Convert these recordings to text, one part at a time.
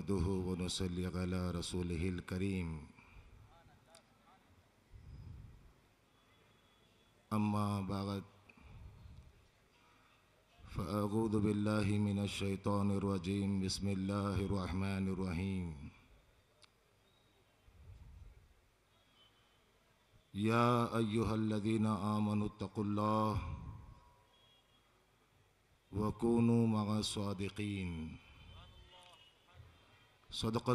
نحمده ونصلي على رسوله الكريم أما بعد فأعوذ بالله من الشيطان الرجيم بسم الله الرحمن الرحيم يا أيها الذين آمنوا اتقوا الله وكونوا مع الصادقين صدق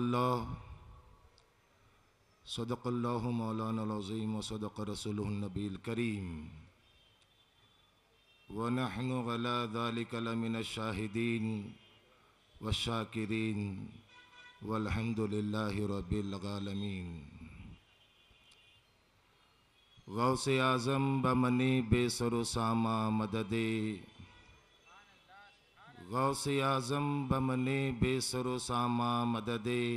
الله مولانا العظيم وصدق رسوله النبي الكريم ونحن على ذلك لمن الشاهدين والشاكرين والحمد لله رب العالمين غوث اعظم بمنی بے سر و ساما مددے غوث اعظم بمنی بے سر و ساما مددے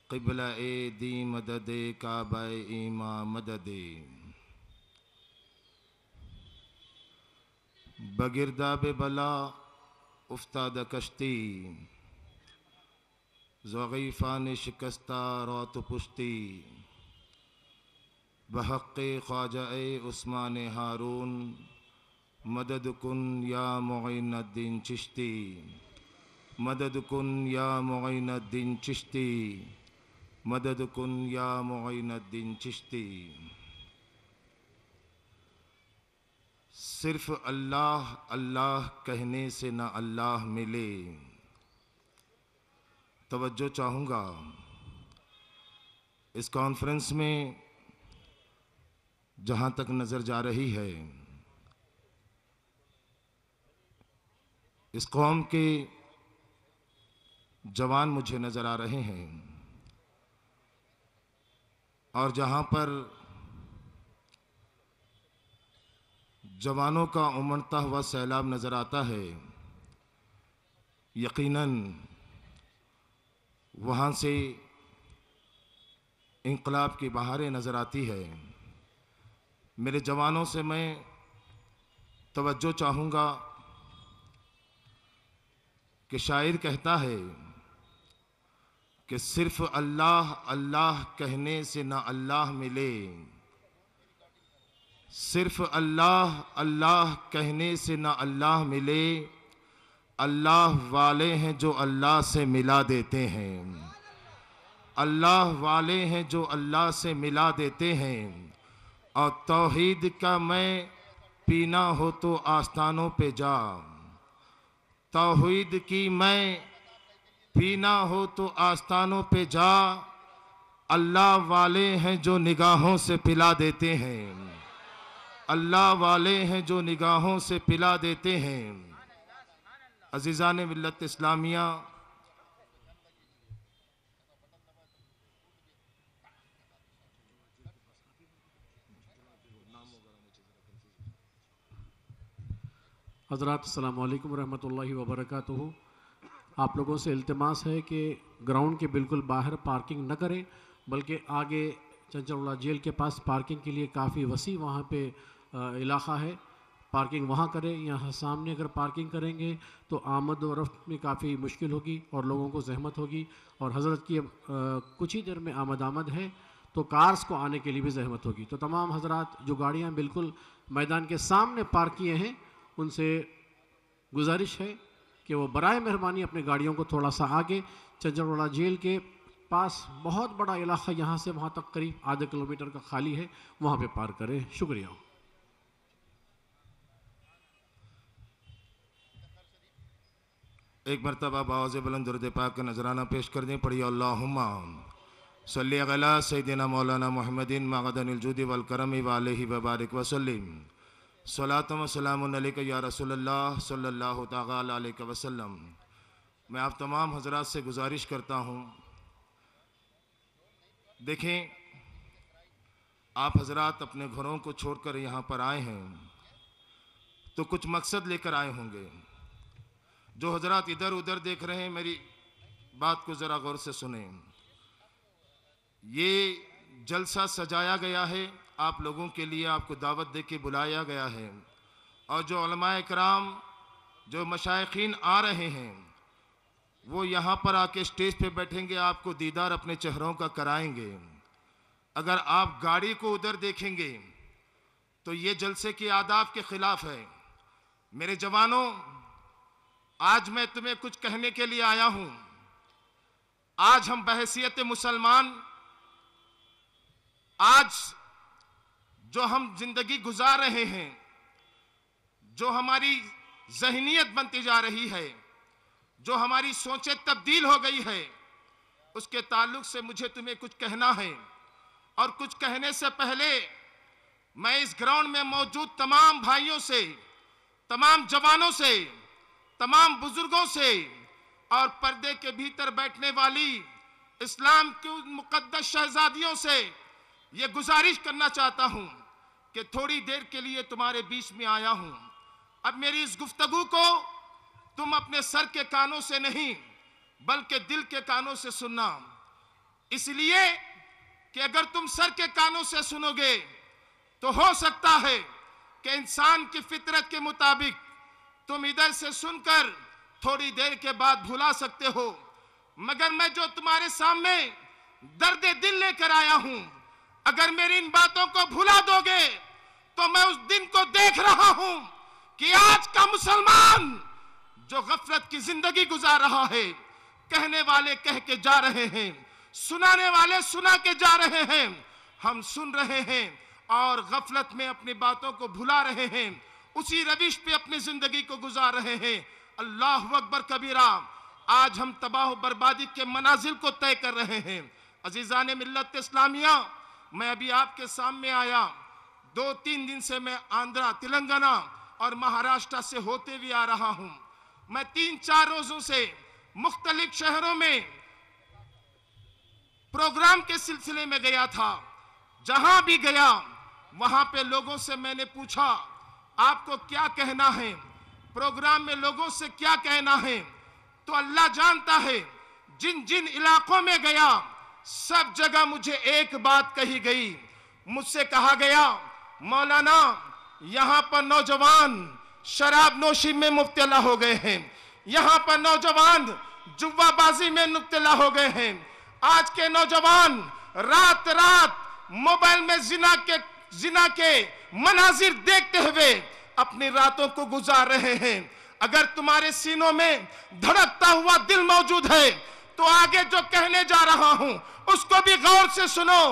قبلہ دی مددے کعبہ ایما مددے بگرداب بلا افتاد کشتی ضعیفان شکستہ روت پشتی بحق خواجہ عثمان ہارون مدد کن یا معین الدین چشتی مدد کن یا معین الدین چشتی مدد کن یا معین الدین چشتی صرف اللہ اللہ کہنے سے نہ اللہ ملے. توجہ چاہوں گا اس کانفرنس میں جہاں تک نظر جا رہی ہے اس قوم کے جوان مجھے نظر آ رہے ہیں اور جہاں پر جوانوں کا امڑتا ہوا سیلاب نظر آتا ہے یقیناً وہاں سے انقلاب کی بہاریں نظر آتی ہے. میرے جوانوں سے میں توجہ چاہوں گا کہ شاعر کہتا ہے کہ صرف اللہ اللہ کہنے سے نہ اللہ ملے. صرف اللہ اللہ کہنے سے نہ اللہ ملے. اللہ والے ہیں جو اللہ سے ملا دیتے ہیں. اللہ والے ہیں جو اللہ سے ملا دیتے ہیں. اور توحید کا میں پینا ہو تو آستانوں پہ جا. توحید کی میں پینا ہو تو آستانوں پہ جا. اللہ والے ہیں جو نگاہوں سے پلا دیتے ہیں. اللہ والے ہیں جو نگاہوں سے پلا دیتے ہیں. عزیزان ملت اسلامیہ، حضرات السلام علیکم ورحمۃ اللہ وبرکاتہ. آپ لوگوں سے التماس ہے کہ گراؤنڈ کے بالکل باہر پارکنگ نہ کریں، بلکہ آگے چنچلوڑا جیل کے پاس پارکنگ کے لیے کافی وسیع وہاں پہ علاقہ ہے. پارکنگ وہاں کریں. یہاں سامنے اگر پارکنگ کریں گے تو آمد و رفت میں کافی مشکل ہوگی اور لوگوں کو زحمت ہوگی، اور حضرت کی کچھ ہی دیر میں آمد ہے تو کارز کو آنے کے لیے بھی زحمت ہوگی. تو تمام حضرات جو گاڑیاں بالکل میدان کے سامنے پارک کیے ہیں ان سے گزارش ہے کہ وہ برائے مہربانی اپنے گاڑیوں کو تھوڑا سا آگے چنچلوڑا جیل کے پاس بہت بڑا علاقہ یہاں سے وہاں تک قریب آدھے کلومیٹر کا خالی ہے، وہاں پہ پارک کریں. شکریہ. ایک مرتبہ بآواز بلند درود پاک کا نذرانہ پیش کر دیں. پڑھیے اللہم صلی علی سیدنا مولانا محمد معدن الجود والکرم وعلیہ وبارک وسلم. صلاۃ و سلام علیک یا رسول اللہ صلی اللہ تعالی علیہ وسلم. میں آپ تمام حضرات سے گزارش کرتا ہوں، دیکھیں آپ حضرات اپنے گھروں کو چھوڑ کر یہاں پر آئے ہیں تو کچھ مقصد لے کر آئے ہوں گے. جو حضرات ادھر ادھر دیکھ رہے ہیں میری بات کو ذرا غور سے سنیں. یہ جلسہ سجایا گیا ہے آپ لوگوں کے لیے، آپ کو دعوت دے کے بلایا گیا ہے، اور جو علماء کرام جو مشائخین آ رہے ہیں وہ یہاں پر آ کے اسٹیج پہ بیٹھیں گے، آپ کو دیدار اپنے چہروں کا کرائیں گے۔ اگر آپ گاڑی کو ادھر دیکھیں گے تو یہ جلسے کی آداب کے خلاف ہے۔ میرے جوانوں، آج میں تمہیں کچھ کہنے کے لیے آیا ہوں۔ آج ہم بحیثیت مسلمان، آج جو ہم زندگی گزار رہے ہیں، جو ہماری ذہنیت بنتی جا رہی ہے، جو ہماری سوچیں تبدیل ہو گئی ہے، اس کے تعلق سے مجھے تمہیں کچھ کہنا ہے۔ اور کچھ کہنے سے پہلے میں اس گراؤنڈ میں موجود تمام بھائیوں سے، تمام جوانوں سے، تمام بزرگوں سے اور پردے کے بھیتر بیٹھنے والی اسلام کی مقدس شہزادیوں سے یہ گزارش کرنا چاہتا ہوں کہ تھوڑی دیر کے لیے تمہارے بیچ میں آیا ہوں۔ اب میری اس گفتگو کو تم اپنے سر کے کانوں سے نہیں بلکہ دل کے کانوں سے سننا، اس لیے کہ اگر تم سر کے کانوں سے سنو گے تو ہو سکتا ہے کہ انسان کی فطرت کے مطابق تم ادھر سے سن کر تھوڑی دیر کے بعد بھلا سکتے ہو، مگر میں جو تمہارے سامنے درد دل لے کر آیا ہوں، اگر میری ان باتوں کو بھلا دو گے تو میں اس دن کو دیکھ رہا ہوں کہ آج کا مسلمان جو غفلت کی زندگی گزار رہا ہے، کہنے والے کہہ کے جا رہے ہیں، سنانے والے سنا کے جا رہے ہیں، ہم سن رہے ہیں اور غفلت میں اپنی باتوں کو بھلا رہے ہیں، اسی روش پہ اپنی زندگی کو گزار رہے ہیں۔ اللہ اکبر کبیرہ، آج ہم تباہ و بربادی کے منازل کو طے کر رہے ہیں۔ عزیزان ملت اسلامیہ، میں ابھی آپ کے سامنے آیا، 2-3 دن سے میں آندھرا، تلنگانہ اور مہاراشٹر سے ہوتے بھی آ رہا ہوں۔ میں 3-4 روزوں سے مختلف شہروں میں پروگرام کے سلسلے میں گیا تھا۔ جہاں بھی گیا وہاں پہ لوگوں سے میں نے پوچھا آپ کو کیا کہنا ہے، پروگرام میں لوگوں سے کیا کہنا ہے، تو اللہ جانتا ہے جن جن علاقوں میں گیا سب جگہ مجھے ایک بات کہی گئی، مجھ سے کہا گیا مولانا یہاں پر نوجوان شراب نوشی میں مبتلا ہو گئے ہیں، یہاں پر نوجوان جوا بازی میں مبتلا ہو گئے ہیں، آج کے نوجوان رات رات موبائل میں زنا کے مناظر دیکھتے ہوئے اپنی راتوں کو گزار رہے ہیں۔ اگر تمہارے سینوں میں دھڑکتا ہوا دل موجود ہے تو آگے جو کہنے جا رہا ہوں اس کو بھی غور سے سنو۔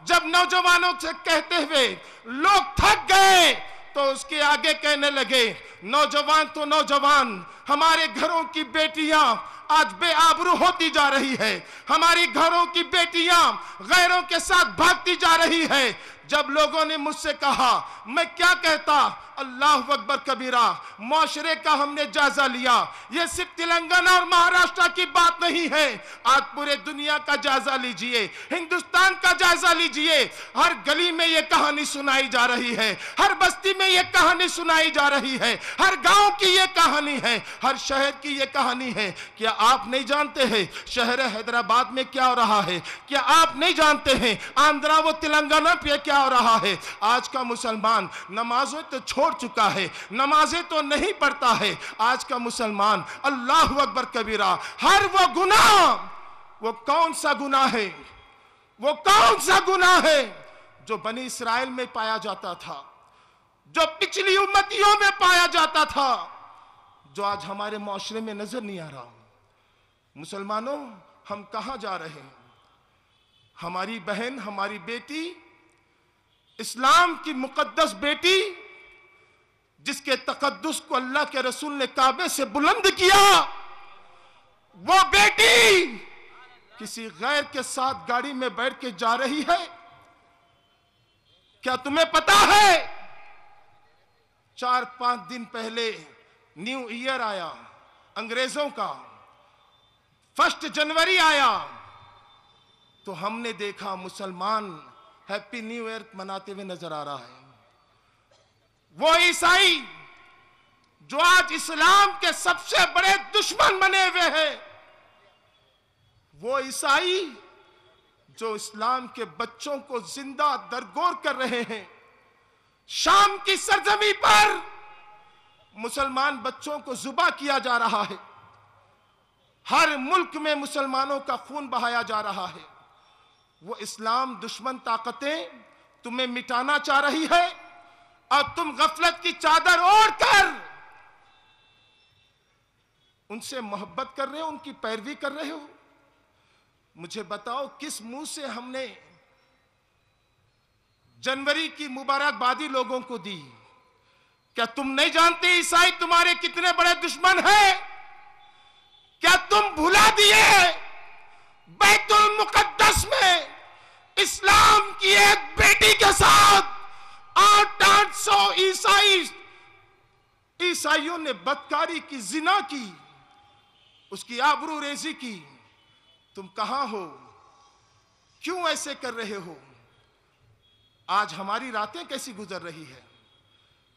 جب نوجوانوں سے کہتے ہوئے لوگ تھک گئے تو اس کے آگے کہنے لگے نوجوان تو نوجوان، ہمارے گھروں کی بیٹیاں آج بے آبرو ہوتی جا رہی ہے، ہماری گھروں کی بیٹیاں غیروں کے ساتھ بھاگتی جا رہی ہے۔ جب لوگوں نے مجھ سے کہا میں کیا کہتا، اللہ اکبر کبیرہ، معاشرے کا ہم نے جائزہ لیا۔ یہ صرف تلنگانہ اور مہاراشٹر کی بات نہیں ہے، آج پورے دنیا کا جائزہ لیجئے، ہندوستان کا جائزہ لیجئے۔ ہر گلی میں یہ کہانی سنائی جا رہی ہے، ہر بستی میں یہ کہانی سنائی جا رہی ہے، ہر گاؤں کی یہ کہانی ہے، ہر شہر کی یہ کہانی ہے۔ کیا آپ نہیں جانتے ہیں شہر حیدرآباد میں کیا ہو رہا ہے؟ کیا آپ نہیں جانتے ہیں آندھرا و تلنگانہ پہ کیا ہو رہا ہے؟ آج کا مسلمان نمازیں تو چھوڑ چکا ہے، نمازیں تو نہیں پڑھتا ہے، آج کا مسلمان اللہ اکبر کبیرہ ہر وہ گناہ، وہ کون سا گناہ ہے، وہ کون سا گناہ ہے جو بنی اسرائیل میں پایا جاتا تھا، جو پچھلی امتیوں میں پایا جاتا تھا، جو آج ہمارے معاشرے میں نظر نہیں آ رہا۔ مسلمانوں، ہم کہاں جا رہے ہیں؟ ہماری بہن، ہماری بیٹی، اسلام کی مقدس بیٹی جس کے تقدس کو اللہ کے رسول نے کعبے سے بلند کیا، وہ بیٹی کسی غیر کے ساتھ گاڑی میں بیٹھ کے جا رہی ہے۔ کیا تمہیں پتا ہے 4-5 دن پہلے نیو ایئر آیا انگریزوں کا، 1 جنوری آیا تو ہم نے دیکھا مسلمان ہیپی نیو ایئر مناتے ہوئے نظر آ رہا ہے۔ وہ عیسائی جو آج اسلام کے سب سے بڑے دشمن بنے ہوئے ہیں، وہ عیسائی جو اسلام کے بچوں کو زندہ درگور کر رہے ہیں۔ شام کی سرزمین پر مسلمان بچوں کو ذبح کیا جا رہا ہے۔ हर मुल्क में मुसलमानों का खून बहाया जा रहा है। वो इस्लाम दुश्मन ताकतें तुम्हें मिटाना चाह रही है और तुम गफलत की चादर ओढ़कर उनसे मोहब्बत कर रहे हो, उनकी पैरवी कर रहे हो। मुझे बताओ किस मुंह से हमने जनवरी की मुबारकबादी लोगों को दी? क्या तुम नहीं जानते ईसाई तुम्हारे कितने बड़े दुश्मन हैं? क्या तुम भुला दिए बैतुल मुकद्दस में इस्लाम की एक बेटी के साथ 800 ईसाइयों ने बदकारी की, जिना की, उसकी आबरू रेजी की। तुम कहां हो? क्यों ऐसे कर रहे हो? आज हमारी रातें कैसी गुजर रही है?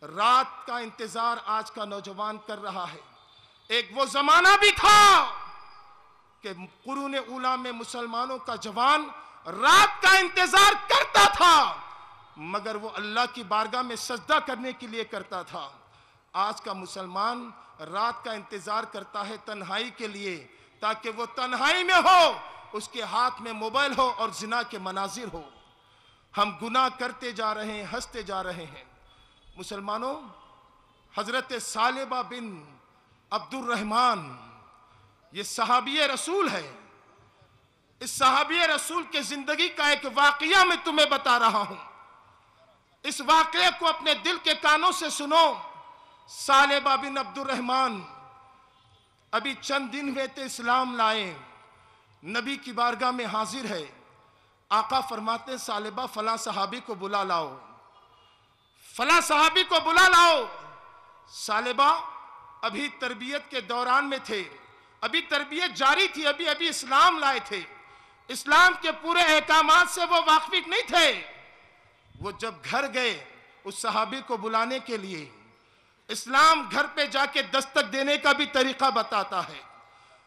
रात का इंतजार आज का नौजवान कर रहा है। एक वो जमाना भी था कि कुरूने उला में मुसलमानों का जवान रात का इंतजार करता था, मगर वो अल्लाह की बारगाह में सजदा करने के लिए करता था। आज का मुसलमान रात का इंतजार करता है तन्हाई के लिए, ताकि वो तन्हाई में हो, उसके हाथ में मोबाइल हो और जिना के मनाजिर हो। हम गुनाह करते जा रहे हैं, हंसते जा रहे हैं। मुसलमानों, हजरत सालेबा बिन अब्दुर्रहमान, ये सहाबी रसूल है। इस सहाबी रसूल के जिंदगी का एक वाकया मैं तुम्हें बता रहा हूं। इस वाकये को अपने दिल के कानों से सुनो। सालेबा बिन अब्दुर्रहमान अभी चंद दिन हुए थे इस्लाम लाए, नबी की बारगाह में हाजिर है। आका फरमाते सालेबा फला सहाबी को बुला लाओ, फला सहाबी को बुला लाओ। सालेबा अभी तरबियत के दौरान में थे, अभी तरबियत जारी थी, अभी अभी इस्लाम लाए थे। इस्लाम के पूरे अहकामात से वो वाकिफ नहीं थे। वो जब घर गए उस सहाबी को बुलाने के लिए, इस्लाम घर पे जाके दस्तक देने का भी तरीका बताता है।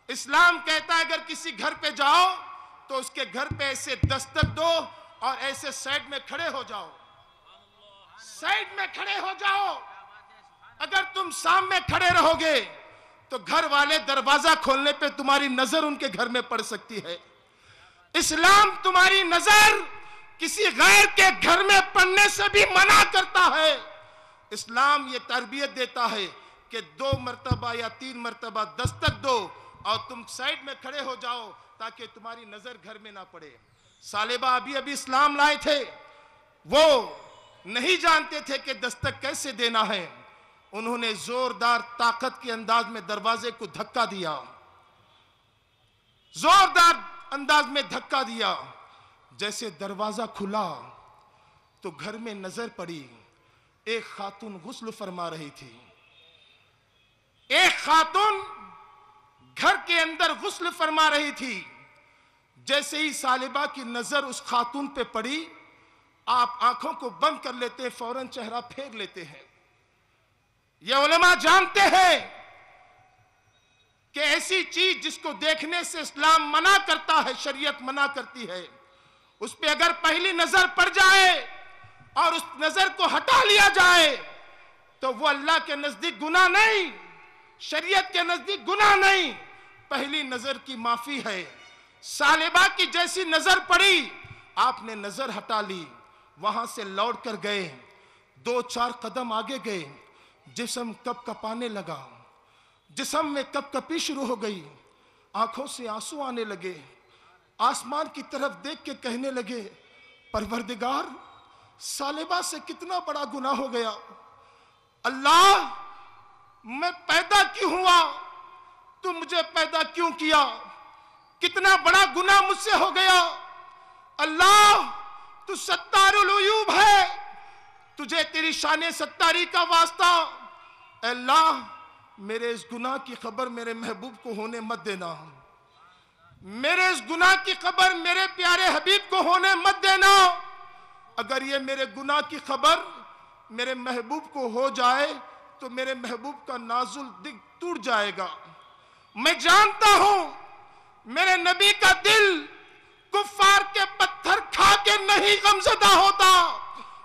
इस्लाम कहता है अगर किसी घर पे जाओ तो उसके घर पे ऐसे दस्तक दो और ऐसे साइड में खड़े हो जाओ, साइड में खड़े हो जाओ। अगर तुम सामने खड़े रहोगे तो घर वाले दरवाजा खोलने पे तुम्हारी नजर उनके घर में पड़ सकती है। इस्लाम तुम्हारी नजर किसी गैर के घर में पड़ने से भी मना करता है। इस्लाम ये तरबियत देता है कि 2 मरतबा या 3 मरतबा दस्तक दो और तुम साइड में खड़े हो जाओ ताकि तुम्हारी नजर घर में ना पड़े। सालेबा अभी अभी इस्लाम लाए थे, वो नहीं जानते थे कि दस्तक कैसे देना है। उन्होंने जोरदार ताकत के अंदाज में दरवाजे को धक्का दिया, जोरदार अंदाज में धक्का दिया। जैसे दरवाजा खुला तो घर में नजर पड़ी, एक खातून गुस्ल फरमा रही थी। एक खातून घर के अंदर गुस्ल फरमा रही थी। जैसे ही सालिबा की नजर उस खातून पे पड़ी, आप आंखों को बंद कर लेते हैं, फौरन चेहरा फेर लेते हैं। ये उलमा जानते हैं कि ऐसी चीज जिसको देखने से इस्लाम मना करता है, शरीयत मना करती है, उस पे अगर पहली नजर पड़ जाए और उस नजर को हटा लिया जाए तो वो अल्लाह के नजदीक गुनाह नहीं, शरीयत के नजदीक गुनाह नहीं, पहली नजर की माफी है। सालिबा की जैसी नजर पड़ी, आपने नजर हटा ली, वहां से लौट कर गए, 2-4 कदम आगे गए, जिस्म कपकपाने लगा, जिस्म में कपकपी शुरू हो गई, आंखों से आंसू आने लगे, आसमान की तरफ देख के कहने लगे, परवरदिगार सालिबा से कितना बड़ा गुनाह हो गया। अल्लाह, मैं पैदा क्यों हुआ, तू मुझे पैदा क्यों किया, कितना बड़ा गुनाह मुझसे हो गया। अल्लाह, तू सत्तारुल उयूब है, तुझे तेरी शान सत्तारी का वास्ता। अल्लाह, मेरे इस गुनाह की खबर मेरे महबूब को होने मत देना, मेरे इस गुनाह की खबर मेरे प्यारे हबीब को होने मत देना। अगर ये मेरे गुनाह की खबर मेरे महबूब को हो जाए तो मेरे महबूब का नाजुल दिल टूट जाएगा। मैं जानता हूं मेरे नबी का दिल कुफ्फार के पत्थर खा के नहीं गमज़दा होता,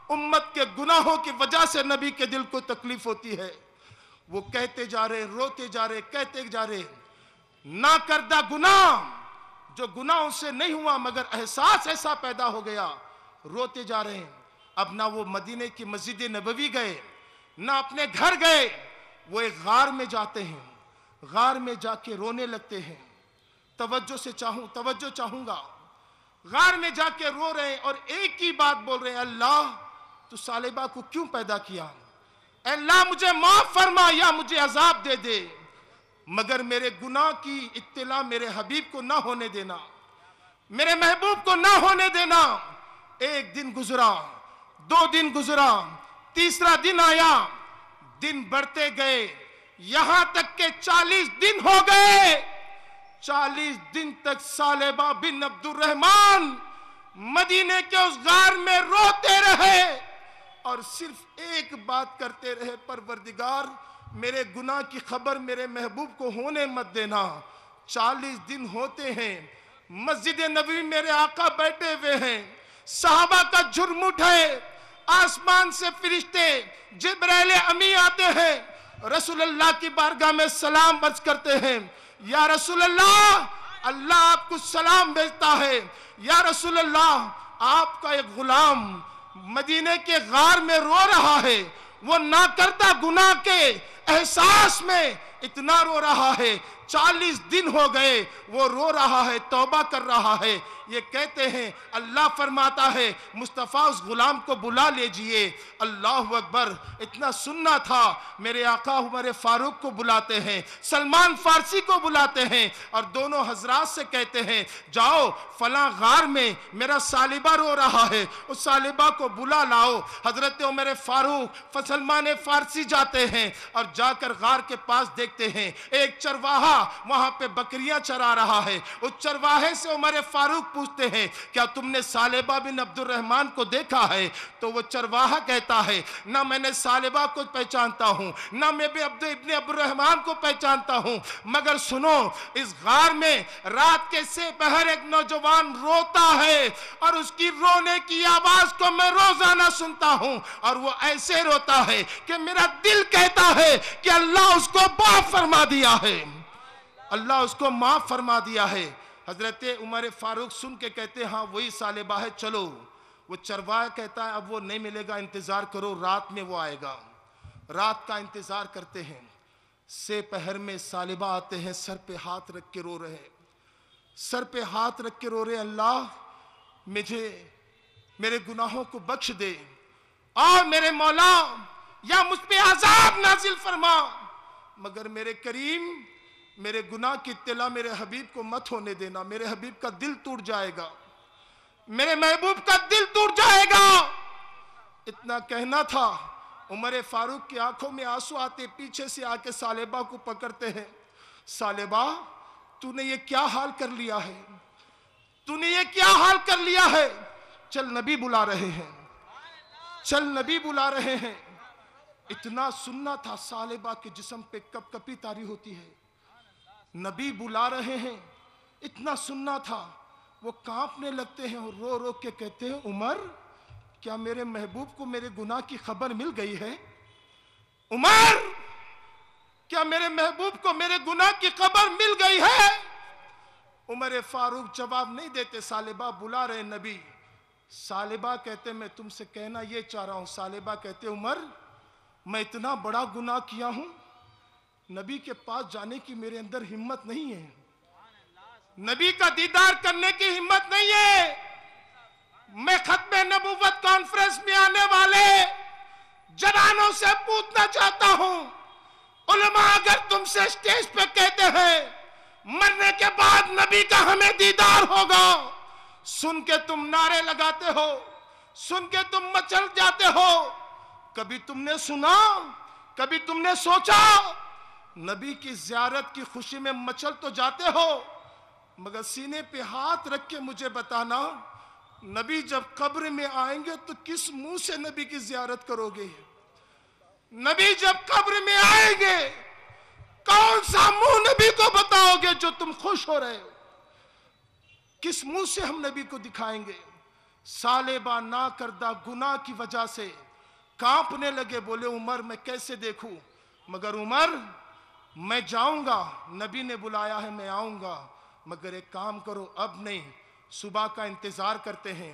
उम्मत के गुनाहों की वजह से नबी के दिल को तकलीफ होती है। वो कहते जा रहे, रोते जा रहे, कहते जा रहे, ना करदा गुनाह, जो गुनाह उनसे नहीं हुआ मगर एहसास ऐसा पैदा हो गया, रोते जा रहे हैं। अब ना वो मदीने की मस्जिद नबवी गए, ना अपने घर गए, वो एक गार में जाते हैं, गार में जाके रोने लगते हैं। तवज्जो चाहूंगा, गार में जाके रो रहे हैं और एक ही बात बोल रहे हैं, अल्लाह तू सालिबा को क्यों पैदा किया? अल्लाह मुझे माफ फरमा या मुझे अजाब दे दे, मगर मेरे गुनाह की इत्तला मेरे हबीब को ना होने देना, मेरे महबूब को ना होने देना। एक दिन गुजरा, 2 दिन गुजरा, तीसरा दिन आया, दिन बढ़ते गए, यहां तक के 40 दिन हो गए। 40 दिन तक सालेबा बिन अब्दुर्रहमान मदीने के उस गार में रोते रहे और सिर्फ एक बात करते रहे, परवरदिगार मेरे गुनाह की खबर मेरे महबूब को होने मत देना। 40 दिन होते हैं, मस्जिद नबवी मेरे आका बैठे हुए हैं, सहाबा का झुरमुट है, आसमान से फरिश्ते जिब्राइल अमी आते हैं, रसूलुल्लाह की बारगाह में सलाम अर्ज करते हैं, या रसूलुल्लाह अल्लाह आपको सलाम भेजता है, या रसूलुल्लाह आपका एक गुलाम मदीने के गार में रो रहा है, वो ना करता गुनाह के एहसास में इतना रो रहा है। 40 दिन हो गए वो रो रहा है, तौबा कर रहा है। ये कहते हैं, अल्लाह फरमाता है मुस्तफ़ा उस गुलाम को बुला लीजिए। अल्लाह अकबर, इतना सुनना था, मेरे आका उमर फारूक को बुलाते हैं, सलमान फारसी को बुलाते हैं और दोनों हजरात से कहते हैं, जाओ फला गार में मेरा सालिबा रो रहा है, उस सालिबा को बुला लाओ। हजरत उमर फारूक सलमान फारसी जाते हैं और जाकर गार के पास देखते हैं एक चरवाहा वहां पे बकरियां चरा रहा है। उस चरवाहे से उमर फारूक पूछते हैं, क्या तुमने सालिबा बिन अब्दुर्रहमान को देखा है? तो वो चरवाहा कहता है, ना मैंने सालिबा को पहचानता हूं, ना मैं भी इब्न अब्दुर्रहमान को पहचानता हूं, मगर सुनो, इस गार में रात के से पहर एक नौजवान रोता है और उसकी रोने की आवाज को मैं रोजाना सुनता हूं और वो ऐसे रोता है कि मेरा दिल कहता है कि अल्लाह उसको माफ फरमा दिया है, अल्लाह उसको माफ फरमा दिया है। हजरत उमर फारूक सुन के कहते हैं, हाँ वही सालिबा है, चलो। वो चरवाहा कहता है, अब वो नहीं मिलेगा, इंतजार करो, रात में वो आएगा। रात का इंतजार करते हैं, से पहर में सालिबा आते हैं, सर पे हाथ रख के रो रहे, सर पे हाथ रख के रो रहे, अल्लाह मुझे मेरे गुनाहों को बख्श दे और मेरे मौला या मुझ पे अजाब नाजिल फरमा, मगर मेरे करीम मेरे गुनाह की इत्तला मेरे हबीब को मत होने देना, मेरे हबीब का दिल टूट जाएगा, मेरे महबूब का दिल टूट जाएगा। इतना कहना था, उमर फारूक की आंखों में आंसू आते, पीछे से आके सालिबा को पकड़ते हैं, सालिबा तूने ये क्या हाल कर लिया है, तूने ये क्या हाल कर लिया है, चल नबी बुला रहे हैं, चल नबी बुला रहे हैं। इतना सुनना था, सालिबा के जिस्म पे कपकपी तारी होती है, नबी बुला रहे हैं, इतना सुनना था, वो कांपने लगते हैं और रो रो के कहते हैं, उमर क्या मेरे महबूब को मेरे गुनाह की खबर मिल गई है? उमर क्या मेरे महबूब को मेरे गुनाह की खबर मिल गई है? उमर फारूक जवाब नहीं देते, सालिबा बुला रहे नबी। सालिबा कहते, मैं तुमसे कहना ये चाह रहा हूं। सालिबा कहते, उमर मैं इतना बड़ा गुनाह किया हूं, नबी के पास जाने की मेरे अंदर हिम्मत नहीं है, नबी का दीदार करने की हिम्मत नहीं है। मैं खत्मे नबुव्वत कॉन्फ्रेंस में आने वाले जवानों से पूछना चाहता हूं, उलमा अगर तुमसे स्टेज पे कहते हैं मरने के बाद नबी का हमें दीदार होगा, सुन के तुम नारे लगाते हो, सुन के तुम मचल जाते हो, कभी तुमने सुना, कभी तुमने सोचा? नबी की ज़ियारत की खुशी में मचल तो जाते हो, मगर सीने पे हाथ रख के मुझे बताना, नबी जब कब्र में आएंगे तो किस मुंह से नबी की ज़ियारत करोगे? नबी जब कब्र में आएंगे कौन सा मुंह नबी को बताओगे जो तुम खुश हो रहे हो? किस मुंह से हम नबी को दिखाएंगे? सालिबा ना करदा गुनाह की वजह से कांपने लगे, बोले उमर मैं कैसे देखूं? मगर उमर मैं जाऊंगा, नबी ने बुलाया है मैं आऊंगा, मगर एक काम करो अब नहीं, सुबह का इंतजार करते हैं।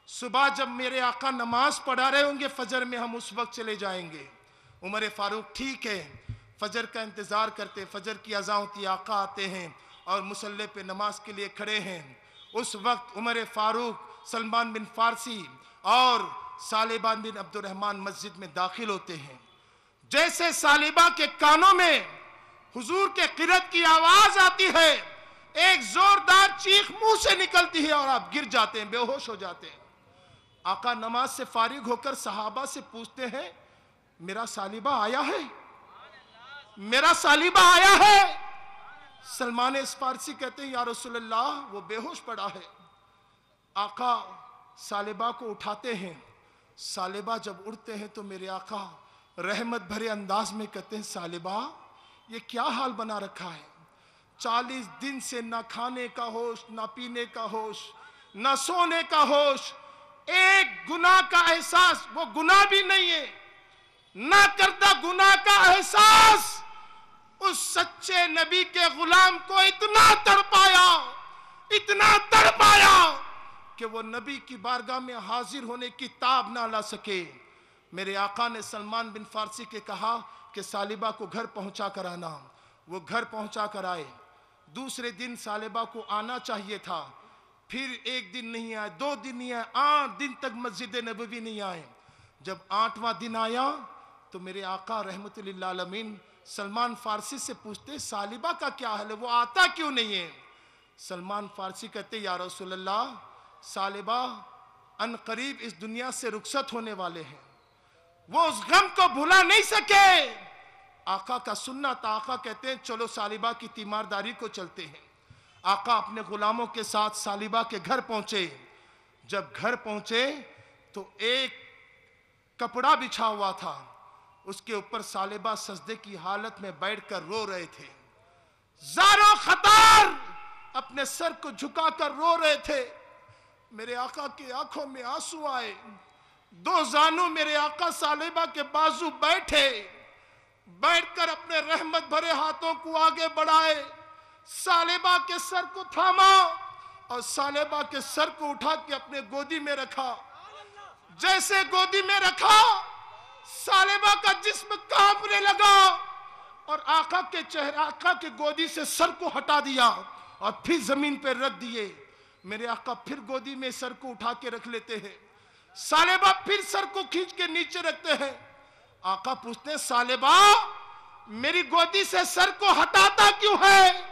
सुबह जब मेरे आका नमाज पढ़ा रहे होंगे फजर में, हम उस वक्त चले जाएंगे। उमर फारूक ठीक है, फजर का इंतजार करते, फजर की अज़ान होती, आका आते हैं और मुसल्ले पे नमाज के लिए खड़े हैं। उस वक्त उमर फारूक, सलमान बिन फारसी और सालिबा बिन अब्दुर्रहमान मस्जिद में दाखिल होते हैं। जैसे सालिबा के कानों में हुजूर के क़िरत की आवाज आती है, एक जोरदार चीख मुंह से निकलती है और आप गिर जाते हैं, बेहोश हो जाते हैं। आका नमाज से फारिग होकर सहाबा से पूछते हैं, मेरा सालिबा आया है, मेरा सालिबा आया है? सलमान इस फारसी कहते हैं, या रसूलल्लाह वो बेहोश पड़ा है। आका सालिबा को उठाते हैं। सालिबा जब उठते हैं तो मेरे आका रहमत भरे अंदाज में कहते हैं, सालिबा ये क्या हाल बना रखा है? 40 दिन से ना खाने का होश, ना पीने का होश, ना सोने का होश, एक गुनाह का एहसास, वो गुनाह भी नहीं है, ना करता गुनाह का एहसास उस सच्चे नबी के गुलाम को इतना तड़पाया, इतना तड़पाया कि वो नबी की बारगाह में हाजिर होने की ताब ना ला सके। मेरे आका ने सलमान बिन फारसी के कहा कि सालिबा को घर पहुंचा कर आना। वो घर पहुंचा कर आए। दूसरे दिन सालिबा को आना चाहिए था, फिर एक दिन नहीं आए, 2 दिन नहीं आए, 8 दिन तक मस्जिद नबवी नहीं आए। जब 8वां दिन आया तो मेरे आका रहमतुल लिल आलमीन सलमान फारसी से पूछते, सालिबा का क्या हाल है, वो आता क्यों नहीं है? सलमान फारसी कहते, या रसूलल्लाह सालिबा अन करीब इस दुनिया से रुखसत होने वाले हैं, वो उस गम को भुला नहीं सके। आका का सुनना था। आका कहते हैं चलो सालिबा की तीमारदारी को चलते हैं। आका अपने गुलामों के साथ सालिबा के घर पहुंचे। जब घर पहुंचे तो एक कपड़ा बिछा हुआ था, उसके ऊपर सालिबा सजदे की हालत में बैठकर रो रहे थे। ज़ारो खतार अपने सर को झुकाकर रो रहे थे। मेरे आका की आंखों में आंसू आए। 2 जानू मेरे आका सालिबा के बाजू बैठे, बैठकर अपने रहमत भरे हाथों को आगे बढ़ाए, सालिबा के सर को थामा और सालिबा के सर को उठा के अपने गोदी में रखा। जैसे गोदी में रखा, सालिबा का जिस्म कांपने लगा और आका के चेहरे, आका के गोदी से सर को हटा दिया और फिर जमीन पर रख दिए। मेरे आका फिर गोदी में सर को उठा के रख लेते हैं। सालिबा फिर सर को खींच के नीचे रखते हैं। आका पूछते हैं, सालिबा मेरी गोदी से सर को हटाता क्यों है?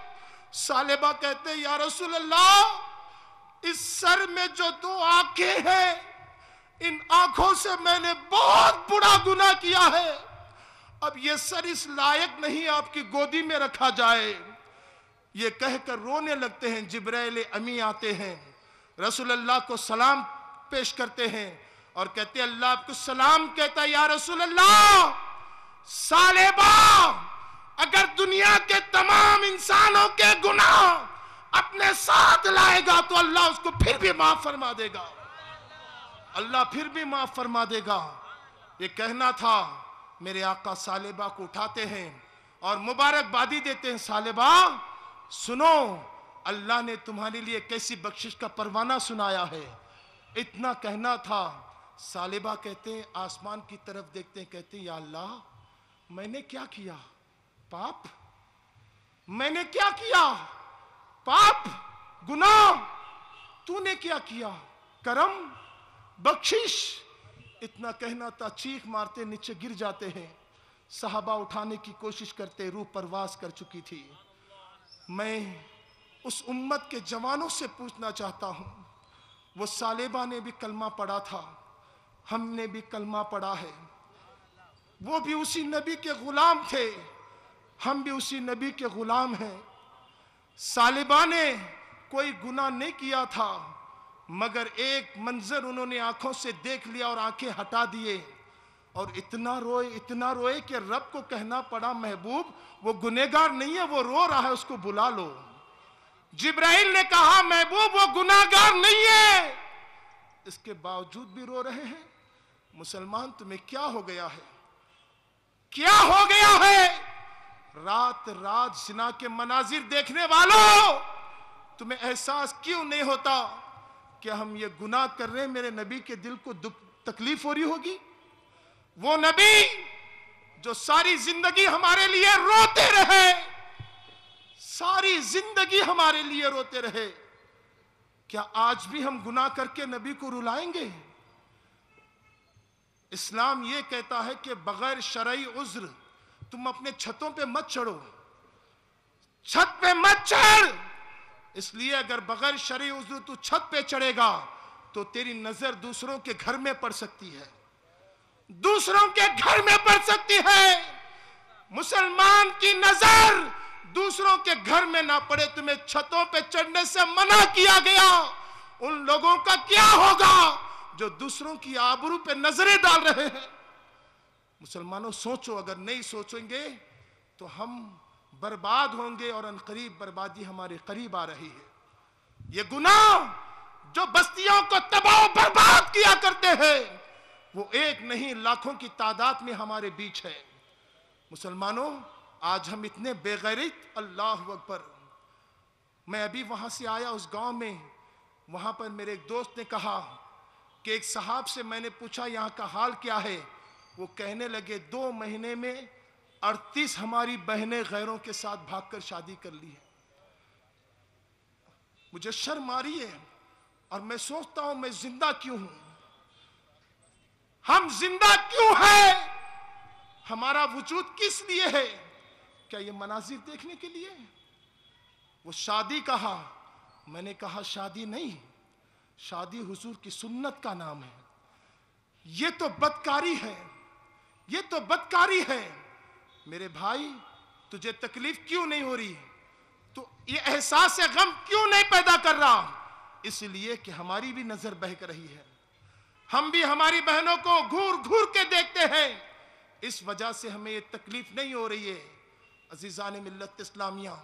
सालिबा कहते हैं, या रसूल अल्लाह इस सर में जो 2 आंखें हैं, इन आंखों से मैंने बहुत बुरा गुनाह किया है। अब ये सर इस लायक नहीं आपकी गोदी में रखा जाए। ये कहकर रोने लगते हैं। जिब्राइल अमी आते हैं, रसूल अल्लाह को सलाम पेश करते हैं और कहते हैं, अल्लाह आपको सलाम कहता है, या रसूल अल्लाह सालिबा अगर दुनिया के तमाम इंसानों के गुनाह अपने साथ लाएगा तो अल्लाह उसको फिर भी माफ फरमा देगा, अल्लाह फिर भी माफ फरमा देगा। ये कहना था। मेरे आका सालिबा को उठाते हैं और मुबारकबादी देते हैं, सालिबा सुनो, अल्लाह ने तुम्हारे लिए कैसी बख्शिश का परवाना सुनाया है। इतना कहना था। सालिबा कहते हैं, आसमान की तरफ देखते हैं, कहते हैं, या अल्लाह मैंने क्या किया? पाप? मैंने क्या किया? पाप, गुनाह? तूने क्या किया? करम, बख्शिश? इतना कहना था। चीख मारते नीचे गिर जाते हैं। सहाबा उठाने की कोशिश करते, रूह परवास कर चुकी थी। मैं उस उम्मत के जवानों से पूछना चाहता हूं, वो सालिबा ने भी कलमा पढ़ा था, हमने भी कलमा पढ़ा है, वो भी उसी नबी के गुलाम थे, हम भी उसी नबी के गुलाम हैं। सालिबा ने कोई गुनाह नहीं किया था, मगर एक मंजर उन्होंने आंखों से देख लिया और आंखें हटा दिए और इतना रोए कि रब को कहना पड़ा, महबूब वो गुनहगार नहीं है, वो रो रहा है, उसको बुला लो। जिब्राइल ने कहा, महबूब वो गुनाहगार नहीं है, इसके बावजूद भी रो रहे हैं। मुसलमान तुम्हें क्या हो गया है? क्या हो गया है? रात रात जिना के मनाजिर देखने वालों, तुम्हें एहसास क्यों नहीं होता कि हम ये गुनाह कर रहे हैं, मेरे नबी के दिल को दुख तकलीफ हो रही होगी? वो नबी जो सारी जिंदगी हमारे लिए रोते रहे, सारी जिंदगी हमारे लिए रोते रहे, क्या आज भी हम गुनाह करके नबी को रुलाएंगे? इस्लाम ये कहता है कि बगैर शरई उज्र तुम अपने छतों पे मत चढ़ो, छत पे मत चढ़। इसलिए अगर बगैर शरई उज्र तू छत पे चढ़ेगा तो तेरी नजर दूसरों के घर में पड़ सकती है, दूसरों के घर में पड़ सकती है। मुसलमान की नजर दूसरों के घर में ना पड़े, तुम्हें छतों पे चढ़ने से मना किया गया। उन लोगों का क्या होगा जो दूसरों की आबरू पे नजरें डाल रहे हैं? मुसलमानों सोचो, अगर नहीं सोचेंगे तो हम बर्बाद होंगे और अनकरीब बर्बादी हमारे करीब आ रही है। ये गुनाह जो बस्तियों को तबाह बर्बाद किया करते हैं वो एक नहीं लाखों की तादाद में हमारे बीच है। मुसलमानों, आज हम इतने बेगैरत, अल्लाह अकबर। मैं अभी वहां से आया उस गांव में, वहां पर मेरे एक दोस्त ने कहा कि एक साहब से मैंने पूछा यहाँ का हाल क्या है। वो कहने लगे 2 महीने में 38 हमारी बहनें गैरों के साथ भागकर शादी कर ली है। मुझे शर्म आ रही है और मैं सोचता हूं मैं जिंदा क्यों हूं, हम जिंदा क्यों हैं, हमारा वजूद किस लिए है? क्या ये मनाजिर देखने के लिए? वो शादी कहा, मैंने कहा शादी नहीं, शादी हुजूर की सुन्नत का नाम है। ये तो बदकारी है, ये तो बदकारी है। मेरे भाई, तुझे तकलीफ क्यों नहीं हो रही? तो ये एहसास गम क्यों नहीं पैदा कर रहा? इसलिए कि हमारी भी नजर बहक रही है, हम भी हमारी बहनों को घूर घूर के देखते हैं, इस वजह से हमें ये तकलीफ नहीं हो रही है। अजीजान मिल्लत इस्लामिया,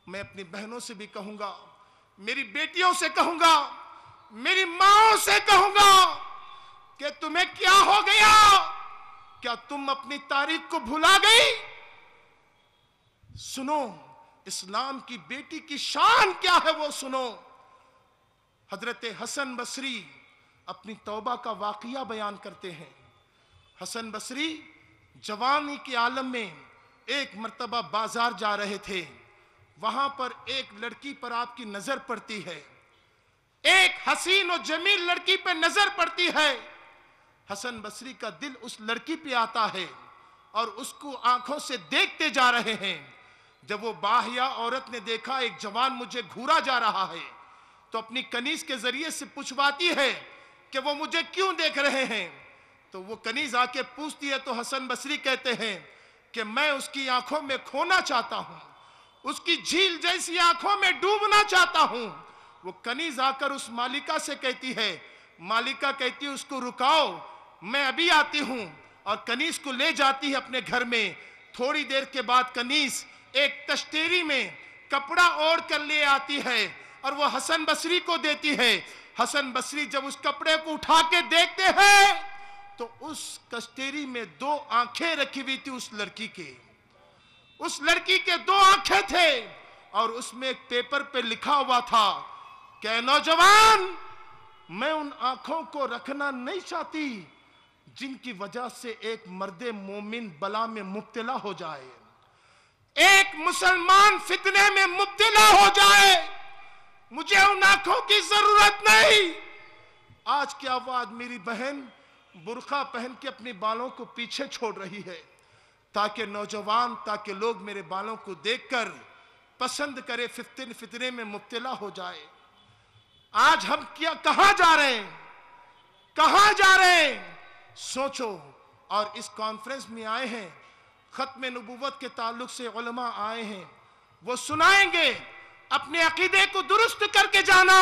मैं अपनी बहनों से भी कहूंगा, मेरी बेटियों से कहूंगा, मेरी माओं से कहूंगा कि तुम्हें क्या हो गया? क्या तुम अपनी तारीख को भुला गई? सुनो, इस्लाम की बेटी की शान क्या है वो सुनो। हजरत हसन बसरी अपनी तौबा का वाकया बयान करते हैं। हसन बसरी जवानी के आलम में एक मर्तबा बाजार जा रहे थे, वहां पर एक लड़की पर आपकी नजर पड़ती है, एक हसीन और जमील लड़की पे नजर पड़ती है। हसन बसरी का दिल उस लड़की पे आता है और उसको आंखों से देखते जा रहे हैं। जब वो बाहिया औरत ने देखा एक जवान मुझे घूरा जा रहा है, तो अपनी कनीज के जरिए से पूछवाती है कि वो मुझे क्यों देख रहे हैं। तो वो कनीज आके पूछती है तो हसन बसरी कहते हैं कि मैं उसकी आंखों में खोना चाहता हूं, उसकी झील जैसी आंखों में डूबना चाहता हूं। वो कनीज आकर उस मालिका से कहती है, मालिका कहती है उसको रुकाओ, मैं अभी आती हूं, और कनीज को ले जाती है अपने घर में। थोड़ी देर के बाद कनीज एक तश्तेरी में कपड़ा ओढ़ कर ले आती है और वो हसन बसरी को देती है। हसन बसरी जब उस कपड़े को उठा के देखते हैं तो उस कश्तेरी में 2 आंखें रखी हुई थी उस लड़की के। उस लड़की के 2 आंखें थे और उसमें एक पेपर पे लिखा हुआ था कि नौजवान, मैं उन आंखों को रखना नहीं चाहती जिनकी वजह से एक मर्दे मोमिन बला में मुब्तला हो जाए, एक मुसलमान फितने में मुब्तला हो जाए। मुझे उन आंखों की जरूरत नहीं। आज की आवाज मेरी बहन बुर्का पहन के अपने बालों को पीछे छोड़ रही है ताकि नौजवान, ताकि लोग मेरे बालों को देखकर पसंद करे, फितने में मुब्तला हो जाए। आज हम क्या कहां जा रहे हैं, कहां जा रहे हैं? सोचो। और इस कॉन्फ्रेंस में आए हैं, खत्म नबूवत के ताल्लुक से उलमा आए हैं, वो सुनाएंगे, अपने अकीदे को दुरुस्त करके जाना।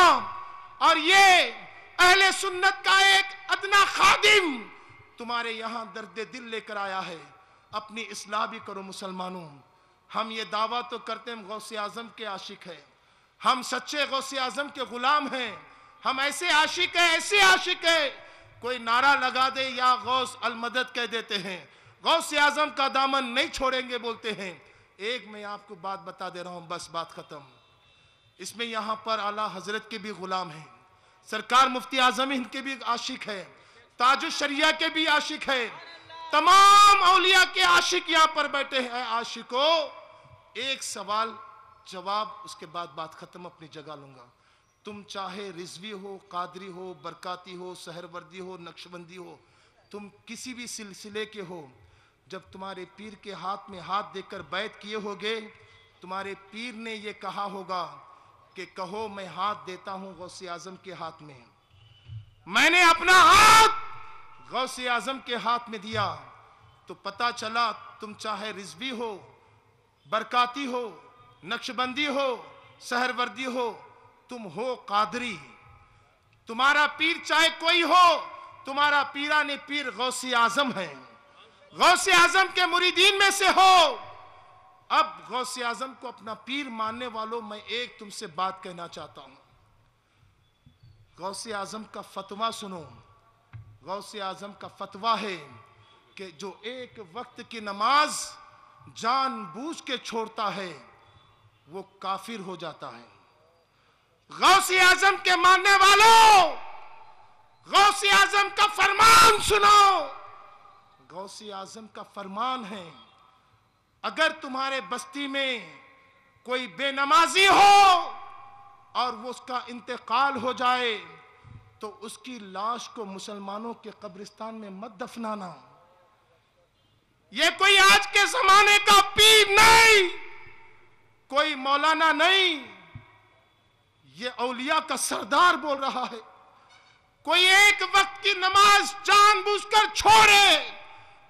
और ये अहले सुन्नत का एक अदना खादिम तुम्हारे यहां दर्द दिल लेकर आया है, अपनी इस्लाह भी करो। मुसलमानों, हम ये दावा तो करते हैं गौसे आजम के आशिक है, हम सच्चे गौसे आजम के गुलाम हैं, हम ऐसे आशिक है, ऐसे आशिक है, कोई नारा लगा दे या गौस अल मदद कह देते हैं, गौसे आजम का दामन नहीं छोड़ेंगे बोलते हैं। ایک میں آپ کو بات بتا دے رہا ہوں، بس بات ختم۔ اس میں یہاں پر اعلیٰ حضرت کے بھی غلام ہیں، سرکار مفتی اعظم ہند کے بھی عاشق ہے، تاج الشریعہ کے بھی عاشق ہے، تمام اولیاء کے عاشق یہاں پر بیٹھے ہیں۔ عاشقو، ایک سوال جواب، اس کے بعد بات ختم، اپنی جگہ لوں گا۔ تم چاہے رضوی ہو، قادری ہو، برکاتی ہو، سہروردی ہو، نقشبندی ہو، تم کسی بھی سلسلے کے ہو، جب تمہارے پیر کے ہاتھ میں ہاتھ دے کر بیعت کیے ہوگے، تمہارے پیر نے یہ کہا ہوگا کہ کہو میں ہاتھ دیتا ہوں غوث اعظم کے ہاتھ میں۔ میں نے اپنا ہاتھ غوث اعظم کے ہاتھ میں دیا تو پتا چلا تم چاہے رضوی ہو، برکاتی ہو، نقشبندی ہو، سہروردی ہو، تم ہو قادری، تمہارا پیر چاہے کوئی ہو، تمہارا پیران پیر غوث اعظم ہے، غوث اعظم کے مریدین میں سے ہو۔ اب غوث اعظم کو اپنا پیر ماننے والوں، میں ایک تم سے بات کہنا چاہتا ہوں۔ غوث اعظم کا فتویٰ سنو۔ غوث اعظم کا فتویٰ ہے کہ جو ایک وقت کی نماز جان بوجھ کے چھوڑتا ہے وہ کافر ہو جاتا ہے۔ غوث اعظم کے ماننے والوں، غوث اعظم کا فرمان سنو۔ غوث اعظم کا فرمان ہے، اگر تمہارے بستی میں کوئی بے نمازی ہو اور وہ اس کا انتقال ہو جائے تو اس کی لاش کو مسلمانوں کے قبرستان میں مت دفنانا۔ یہ کوئی آج کے زمانے کا پیر نہیں، کوئی مولانا نہیں، یہ اولیاء کا سردار بول رہا ہے۔ کوئی ایک وقت کی نماز جان بوجھ کر چھوڑے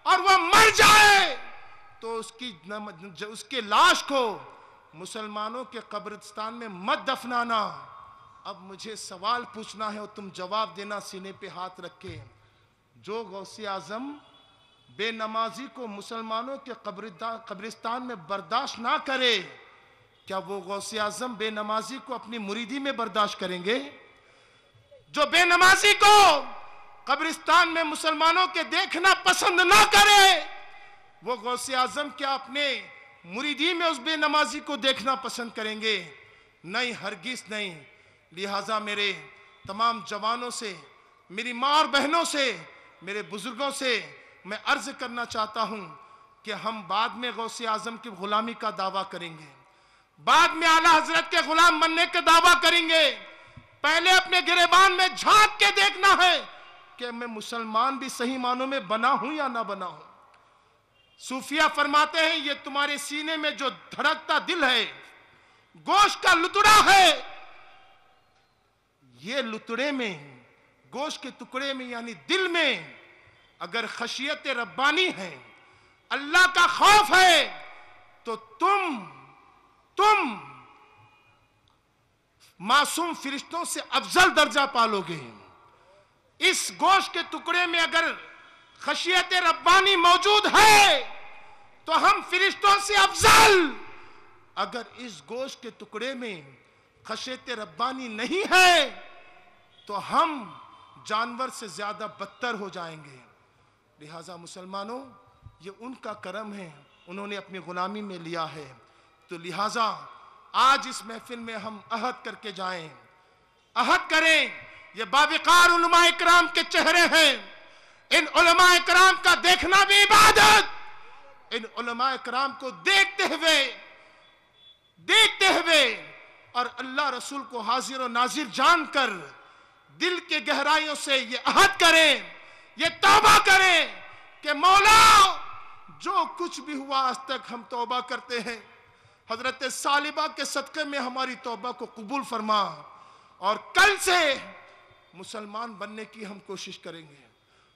اور وہ مر جائے تو اس کی لاش کو مسلمانوں کے قبرستان میں مت دفنانا۔ اب مجھے سوال پوچھنا ہے اور تم جواب دینا سینے پہ ہاتھ رکھ کے۔ جو غوث اعظم بے نمازی کو مسلمانوں کے قبرستان میں برداشت نہ کرے، کیا وہ غوث اعظم بے نمازی کو اپنی مریدی میں برداشت کریں گے؟ جو بے نمازی کو قبرستان میں مسلمانوں کے دیکھنا پسند نہ کرے، وہ غوث اعظم کیا اپنے مریدی میں اس بے نمازی کو دیکھنا پسند کریں گے؟ نہیں، ہرگز نہیں۔ لہٰذا میرے تمام جوانوں سے، میری ماں اور بہنوں سے، میرے بزرگوں سے میں عرض کرنا چاہتا ہوں کہ ہم بعد میں غوث اعظم کی غلامی کا دعویٰ کریں گے، بعد میں اعلیٰ حضرت کے غلام بننے کا دعویٰ کریں گے۔ پہلے اپنے گریبان میں جھانک کے دیکھنا ہے کہ میں مسلمان بھی صحیح معنوں میں بنا ہوں یا نہ بنا ہوں۔ صوفیہ فرماتے ہیں یہ تمہارے سینے میں جو دھڑکتا دل ہے، گوشت کا لتڑا ہے، یہ لتڑے میں، گوشت کے ٹکڑے میں یعنی دل میں اگر خشیت ربانی ہے، اللہ کا خوف ہے، تو تم معصوم فرشتوں سے افضل درجہ پالو گے۔ اس گوشت کے ٹکڑے میں اگر خشیت ربانی موجود ہے تو ہم فرشتوں سے افضل، اگر اس گوشت کے ٹکڑے میں خشیت ربانی نہیں ہے تو ہم جانور سے زیادہ بدتر ہو جائیں گے۔ لہٰذا مسلمانوں، یہ ان کا کرم ہے، انہوں نے اپنی غلامی میں لیا ہے، تو لہٰذا آج اس محفل میں ہم عہد کر کے جائیں، عہد کریں۔ یہ باوقار علماء اکرام کے چہرے ہیں، ان علماء اکرام کا دیکھنا بھی عبادت۔ ان علماء اکرام کو دیکھتے ہوئے اور اللہ رسول کو حاضر و ناظر جان کر دل کے گہرائیوں سے یہ عہد کریں، یہ توبہ کریں کہ مولا جو کچھ بھی ہوا آج تک ہم توبہ کرتے ہیں، حضرت ثعلبہ کے صدقے میں ہماری توبہ کو قبول فرما، اور کل سے مسلمان بننے کی ہم کوشش کریں گے،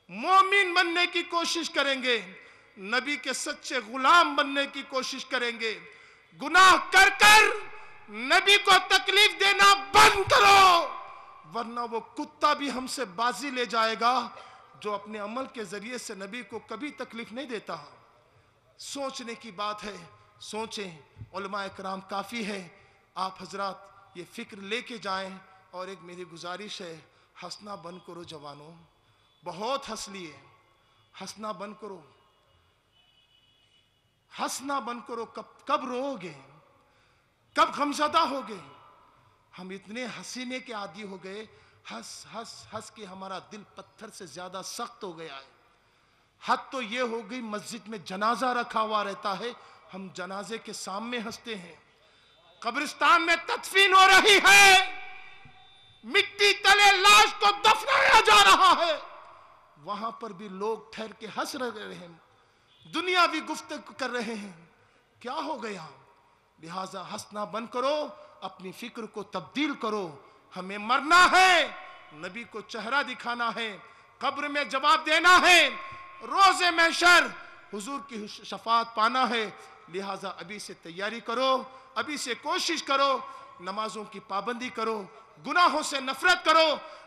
مومن بننے کی کوشش کریں گے، نبی کے سچے غلام بننے کی کوشش کریں گے۔ گناہ کر نبی کو تکلیف دینا بند کرو، ورنہ وہ کتا بھی ہم سے بازی لے جائے گا جو اپنے عمل کے ذریعے سے نبی کو کبھی تکلیف نہیں دیتا۔ سوچنے کی بات ہے، سوچیں۔ علماء اکرام کافی ہے، آپ حضرات یہ فکر لے کے جائیں۔ اور ایک میری گزارش ہے، ہنسنا بند کرو جوانوں، بہت ہنس لیے، ہنسنا بند کرو، हंसना बंद करो, कब रोओगे, कब गमज़दा होगे। हम इतने हंसीने के आदी हो गए, हंस हंस हंस के हमारा दिल पत्थर से ज्यादा सख्त हो गया है। हद तो ये हो गई, मस्जिद में जनाजा रखा हुआ रहता है, हम जनाजे के सामने हंसते हैं। कब्रिस्तान में तदफीन हो रही है, मिट्टी तले लाश को दफनाया जा रहा है, वहां पर भी लोग ठहर के हंस रहे हैं, दुनियावी गुफ्तगू कर रहे हैं। क्या हो गया? लिहाजा हंसना बंद करो, अपनी फिक्र को तब्दील करो। हमें मरना है, नबी को चेहरा दिखाना है, कब्र में जवाब देना है, रोज़े महशर हुजूर की शफाअत पाना है। लिहाजा अभी से तैयारी करो, अभी से कोशिश करो, नमाजों की पाबंदी करो, गुनाहों से नफरत करो,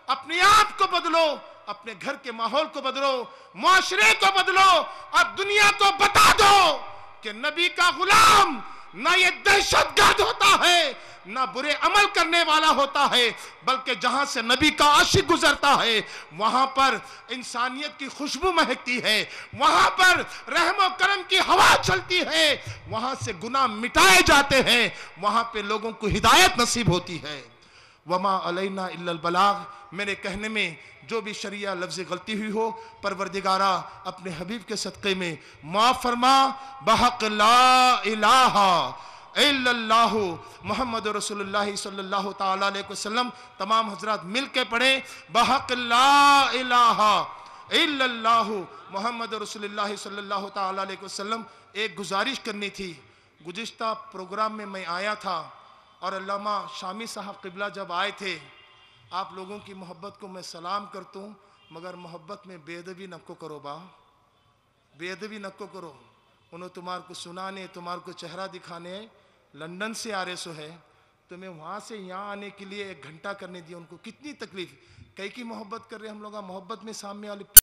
अपने आप को बदलो, अपने घर के माहौल को बदलो, मुआशरे को बदलो, और दुनिया को बता दो कि नबी का गुलाम ना ये दहशतगर्द होता है, ना बुरे अमल करने वाला होता है, बल्कि जहां से नबी का आशिक गुजरता है वहां पर इंसानियत की खुशबू महकती है, वहां पर रहमो करम की हवा चलती है, वहां से गुनाह मिटाए जाते हैं, वहां पे लोगों को हिदायत नसीब होती है। वमा अलैना इल्लल बलाग। मेरे कहने में जो भी शरिया लफ्ज़ गलती हुई हो, परवरदिगारा अपने हबीब के सदक़े में माफ़ फरमा। बहक़ ला इलाहा इल्लल्लाहु मुहम्मद रसूलुल्लाह सल्लल्लाहु ताला अलैहि वसल्लम। तमाम हजरात मिल के पढ़ें, बहक़ ला इलाहा इल्लल्लाहु मुहम्मद रसूलुल्लाह सल्लल्लाहु ताला अलैहि वसल्लम। एक गुजारिश करनी थी, गुज़िश्ता प्रोग्राम में मैं आया था और अल्लामा शामी साहब क़िबला जब आए थे, आप लोगों की मोहब्बत को मैं सलाम करता हूँ, मगर मोहब्बत में बेअदबी नको करो बा, बेअदबी नको करो। उन्होंने तुम्हारे को सुनाने, तुम्हारे को चेहरा दिखाने लंदन से आ रहे सो है, तुम्हें वहाँ से यहाँ आने के लिए 1 घंटा करने दिया। उनको कितनी तकलीफ, कई की मोहब्बत कर रहे हम लोग, मोहब्बत में सामने वाले